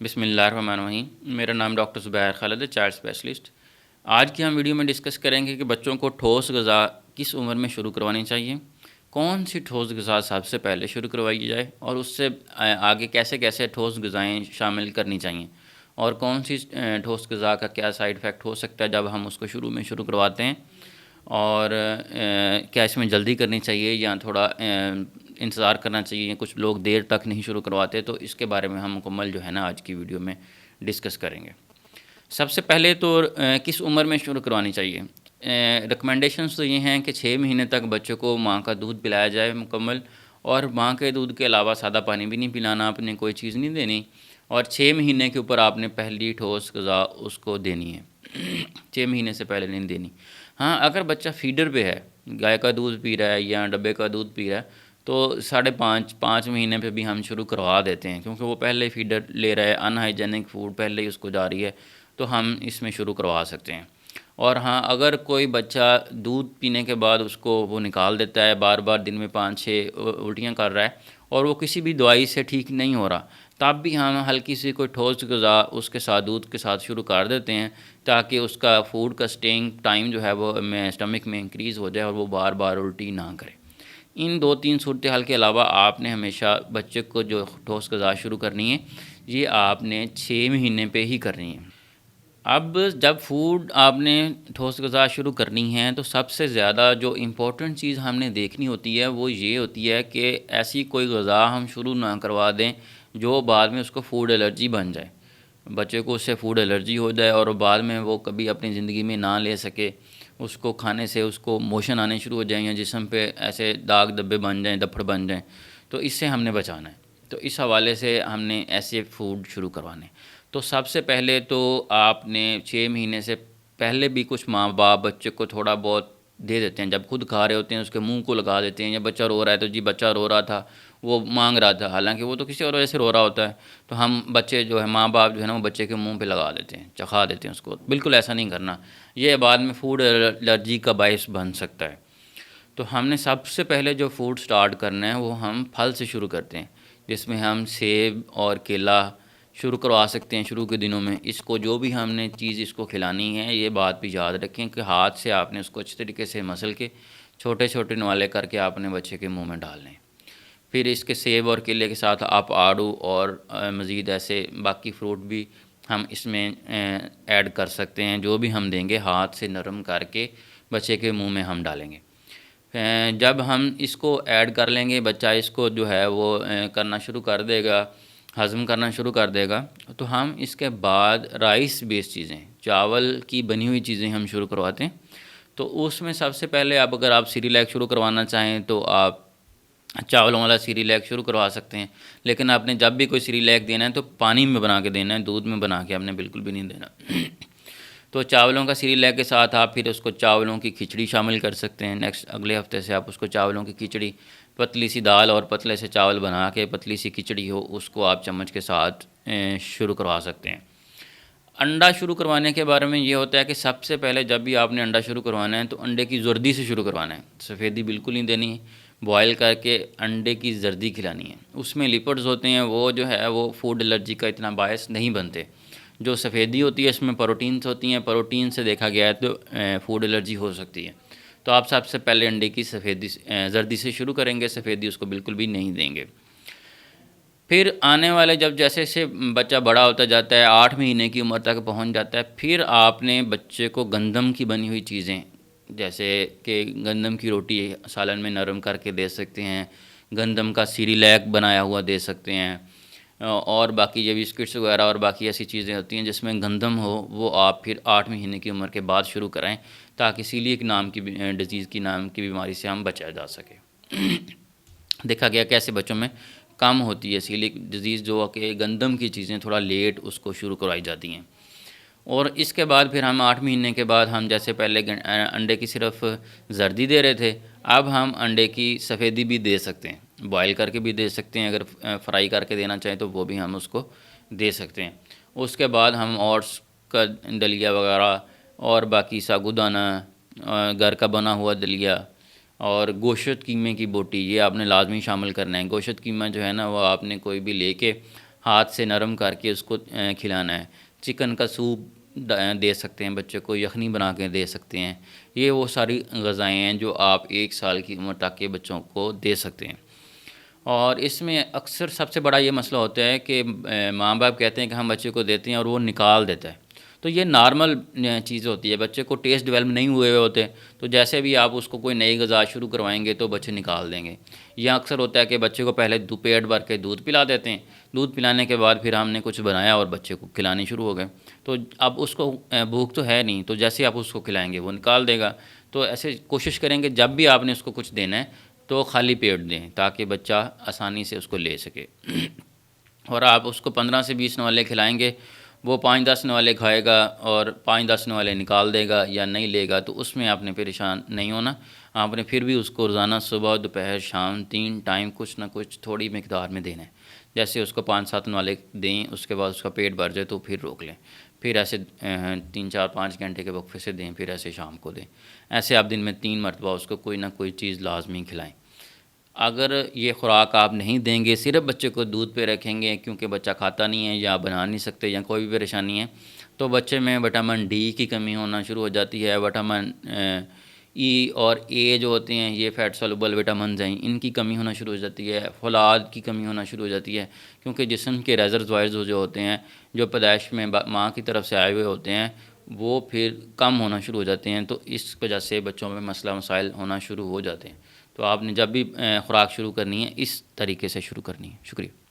بسم اللہ الرحمن الرحیم۔ میرا نام ڈاکٹر زبیر خالد ہے، چائلڈ اسپیشلسٹ۔ آج کی ہم ویڈیو میں ڈسکس کریں گے کہ بچوں کو ٹھوس غذا کس عمر میں شروع کروانی چاہیے، کون سی ٹھوس غذا سب سے پہلے شروع کروائی جائے اور اس سے آگے کیسے کیسے ٹھوس غذائیں شامل کرنی چاہیے، اور کون سی ٹھوس غذا کا کیا سائیڈ افیکٹ ہو سکتا ہے جب ہم اس کو شروع میں شروع کرواتے ہیں، اور کیا اس میں جلدی کرنی چاہیے یا تھوڑا انتظار کرنا چاہیے، کچھ لوگ دیر تک نہیں شروع کرواتے، تو اس کے بارے میں ہم مکمل جو ہے نا آج کی ویڈیو میں ڈسکس کریں گے۔ سب سے پہلے تو کس عمر میں شروع کروانی چاہیے؟ ریکمنڈیشنز تو یہ ہیں کہ 6 مہینے تک بچوں کو ماں کا دودھ پلایا جائے مکمل، اور ماں کے دودھ کے علاوہ سادہ پانی بھی نہیں پلانا، آپ نے کوئی چیز نہیں دینی، اور 6 مہینے کے اوپر آپ نے پہلی ٹھوس غذا اس کو دینی ہے 6 مہینے سے پہلے نہیں دینی۔ ہاں، اگر بچہ فیڈر پہ ہے، گائے کا دودھ پی رہا ہے یا ڈبے کا دودھ پی رہا ہے، تو 5.5 مہینے پہ بھی ہم شروع کروا دیتے ہیں، کیونکہ وہ پہلے فیڈر لے رہا ہے، ان ہائیجینک فوڈ پہلے ہی اس کو جا رہی ہے، تو ہم اس میں شروع کروا سکتے ہیں۔ اور ہاں، اگر کوئی بچہ دودھ پینے کے بعد اس کو وہ نکال دیتا ہے، بار بار دن میں 5-6 الٹیاں کر رہا ہے اور وہ کسی بھی دوائی سے ٹھیک نہیں ہو رہا، تب بھی ہم ہلکی سی کوئی ٹھوس غذا اس کے ساتھ دودھ کے ساتھ شروع کر دیتے ہیں، تاکہ اس کا فوڈ کا سٹینگ ٹائم جو ہے وہ اسٹمک میں انکریز ہو جائے اور وہ بار بار الٹی نہ کرے۔ ان 2-3 صورتحال کے علاوہ آپ نے ہمیشہ بچے کو جو ٹھوس غذا شروع کرنی ہے، یہ آپ نے 6 مہینے پہ ہی کرنی ہے۔ اب جب فوڈ آپ نے ٹھوس غذا شروع کرنی ہے، تو سب سے زیادہ جو امپورٹنٹ چیز ہم نے دیکھنی ہوتی ہے وہ یہ ہوتی ہے کہ ایسی کوئی غذا ہم شروع نہ کروا دیں جو بعد میں اس کو فوڈ الرجی بن جائے، بچے کو اس سے فوڈ الرجی ہو جائے اور بعد میں وہ کبھی اپنی زندگی میں نہ لے سکے، اس کو کھانے سے اس کو موشن آنے شروع ہو جائیں یا جسم پہ ایسے داغ دبے بن جائیں، دپڑ بن جائیں، تو اس سے ہم نے بچانا ہے۔ تو اس حوالے سے ہم نے ایسے فوڈ شروع کروانے۔ تو سب سے پہلے تو آپ نے 6 مہینے سے پہلے بھی کچھ ماں باپ بچے کو تھوڑا بہت دے دیتے ہیں، جب خود کھا رہے ہوتے ہیں اس کے منہ کو لگا دیتے ہیں، یا بچہ رو رہا ہے تو جی بچہ رو رہا تھا، وہ مانگ رہا تھا، حالانکہ وہ تو کسی اور وجہ سے رو رہا ہوتا ہے، تو ہم بچے جو ہے ماں باپ جو ہے نا وہ بچے کے منہ پہ لگا دیتے ہیں، چکھا دیتے ہیں اس کو۔ بالکل ایسا نہیں کرنا، یہ بعد میں فوڈ الرجی کا باعث بن سکتا ہے۔ تو ہم نے سب سے پہلے جو فوڈ سٹارٹ کرنا ہے وہ ہم پھل سے شروع کرتے ہیں، جس میں ہم سیب اور کیلا شروع کروا سکتے ہیں شروع کے دنوں میں۔ اس کو جو بھی ہم نے چیز اس کو کھلانی ہے، یہ بات بھی یاد رکھیں کہ ہاتھ سے آپ نے اس کو اچھے طریقے سے مسل کے چھوٹے چھوٹے نوالے کر کے آپ نے بچے کے منہ میں ڈالنے ہیں۔ پھر اس کے سیب اور کیلے کے ساتھ آپ آڑو اور مزید ایسے باقی فروٹ بھی ہم اس میں ایڈ کر سکتے ہیں، جو بھی ہم دیں گے ہاتھ سے نرم کر کے بچے کے منہ میں ہم ڈالیں گے۔ جب ہم اس کو ایڈ کر لیں گے، بچہ اس کو جو ہے وہ کرنا شروع کر دے گا، ہضم کرنا شروع کر دے گا، تو ہم اس کے بعد رائس بیس چیزیں، چاول کی بنی ہوئی چیزیں ہم شروع کرواتے ہیں۔ تو اس میں سب سے پہلے اگر آپ سیریلیک شروع کروانا چاہیں تو آپ چاولوں والا سیریلیک شروع کروا سکتے ہیں، لیکن آپ نے جب بھی کوئی سیریلیک دینا ہے تو پانی میں بنا کے دینا ہے، دودھ میں بنا کے آپ نے بالکل بھی نہیں دینا۔ تو چاولوں کا سیریلیک کے ساتھ آپ پھر اس کو چاولوں کی کھچڑی شامل کر سکتے ہیں، اگلے ہفتے سے آپ اس کو چاولوں کی کھچڑی، پتلی سی دال اور پتلے سے چاول بنا کے پتلی سی کھچڑی ہو، اس کو آپ چمچ کے ساتھ شروع کروا سکتے ہیں۔ انڈا شروع کروانے کے بارے میں یہ ہوتا ہے کہ سب سے پہلے جب بھی آپ نے انڈا شروع کروانا ہے تو انڈے کی زردی سے شروع کروانا ہے، سفیدی بالکل نہیں دینی ہے، بوائل کر کے انڈے کی زردی کھلانی ہے۔ اس میں لپڈز ہوتے ہیں، وہ جو ہے وہ فوڈ الرجی کا اتنا باعث نہیں بنتے۔ جو سفیدی ہوتی ہے اس میں پروٹینز ہوتی ہیں، پروٹین سے دیکھا گیا ہے تو فوڈ الرجی ہو سکتی ہے۔ تو آپ سب سے پہلے انڈے کی زردی سے شروع کریں گے، سفیدی اس کو بالکل بھی نہیں دیں گے۔ پھر آنے والے جب جیسے سے بچہ بڑا ہوتا جاتا ہے، 8 مہینے کی عمر تک پہنچ جاتا ہے، پھر آپ نے بچے کو گندم کی بنی ہوئی چیزیں، جیسے کہ گندم کی روٹی سالن میں نرم کر کے دے سکتے ہیں، گندم کا سیریلیک بنایا ہوا دے سکتے ہیں، اور باقی یہ بسکٹس وغیرہ اور باقی ایسی چیزیں ہوتی ہیں جس میں گندم ہو، وہ آپ پھر 8 مہینے کی عمر کے بعد شروع کرائیں، تاکہ سیلیک نام کی ڈیزیز کی نام کی بیماری سے ہم بچا جا سکے۔ دیکھا گیا کہ ایسے بچوں میں کم ہوتی ہے سیلیک ڈیزیز، جو کہ گندم کی چیزیں تھوڑا لیٹ اس کو شروع کروائی جاتی ہیں۔ اور اس کے بعد پھر ہم 8 مہینے کے بعد ہم جیسے پہلے انڈے کی صرف زردی دے رہے تھے، اب ہم انڈے کی سفیدی بھی دے سکتے ہیں، بوائل کر کے بھی دے سکتے ہیں، اگر فرائی کر کے دینا چاہیں تو وہ بھی ہم اس کو دے سکتے ہیں۔ اس کے بعد ہم اوٹس کا دلیا وغیرہ اور باقی ساگودانہ، گھر کا بنا ہوا دلیا اور گوشت قیمے کی بوٹی، یہ آپ نے لازمی شامل کرنا ہے۔ گوشت قیمہ جو ہے نا وہ آپ نے کوئی بھی لے کے ہاتھ سے نرم کر کے اس کو کھلانا ہے۔ چکن کا سوپ دے سکتے ہیں بچے کو، یخنی بنا کے دے سکتے ہیں۔ یہ وہ ساری غذائیں ہیں جو آپ 1 سال کی عمر تک کے بچوں کو دے سکتے ہیں۔ اور اس میں اکثر سب سے بڑا یہ مسئلہ ہوتا ہے کہ ماں باپ کہتے ہیں کہ ہم بچے کو دیتے ہیں اور وہ نکال دیتا ہے۔ تو یہ نارمل چیز ہوتی ہے، بچے کو ٹیسٹ ڈیولپ نہیں ہوئے ہوتے، تو جیسے بھی آپ اس کو کوئی نئی غذا شروع کروائیں گے تو بچے نکال دیں گے۔ یا اکثر ہوتا ہے کہ بچے کو پہلے پیٹ بھر کے دودھ پلا دیتے ہیں، دودھ پلانے کے بعد پھر ہم نے کچھ بنایا اور بچے کو کھلانے شروع ہو گئے، تو اب اس کو بھوک تو ہے نہیں، تو جیسے آپ اس کو کھلائیں گے وہ نکال دے گا۔ تو ایسے کوشش کریں کہ جب بھی آپ نے اس کو کچھ دینا ہے تو خالی پیٹ دیں تاکہ بچہ آسانی سے اس کو لے سکے۔ اور آپ اس کو 15 سے 20 نوالے کھلائیں گے، وہ 5-10 نوالے کھائے گا اور 5-10 نوالے نکال دے گا یا نہیں لے گا، تو اس میں آپ نے پریشان نہیں ہونا۔ آپ نے پھر بھی اس کو روزانہ صبح دوپہر شام 3 ٹائم کچھ نہ کچھ تھوڑی مقدار میں دینا ہے۔ جیسے اس کو 5-7 نوالے دیں، اس کے بعد اس کا پیٹ بھر جائے تو پھر روک لیں، پھر ایسے 3-4-5 گھنٹے کے وقفے سے دیں، پھر ایسے شام کو دیں۔ ایسے آپ دن میں 3 مرتبہ اس کو کوئی نہ کوئی چیز لازمی کھلائیں۔ اگر یہ خوراک آپ نہیں دیں گے، صرف بچے کو دودھ پہ رکھیں گے کیونکہ بچہ کھاتا نہیں ہے یا بنا نہیں سکتے یا کوئی بھی پریشانی ہے، تو بچے میں وٹامن ڈی کی کمی ہونا شروع ہو جاتی ہے۔ وٹامن ای اور اے جو ہوتے ہیں یہ فیٹ سولوبل وٹامنز ہیں، ان کی کمی ہونا شروع ہو جاتی ہے۔ فولاد کی کمی ہونا شروع ہو جاتی ہے کیونکہ جسم کے ریزروائرز جو ہوتے ہیں جو پیدائش میں ماں کی طرف سے آئے ہوئے ہوتے ہیں وہ پھر کم ہونا شروع ہو جاتے ہیں، تو اس وجہ سے بچوں میں مسئلہ مسائل ہونا شروع ہو جاتے ہیں۔ تو آپ نے جب بھی خوراک شروع کرنی ہے اس طریقے سے شروع کرنی ہے۔ شکریہ۔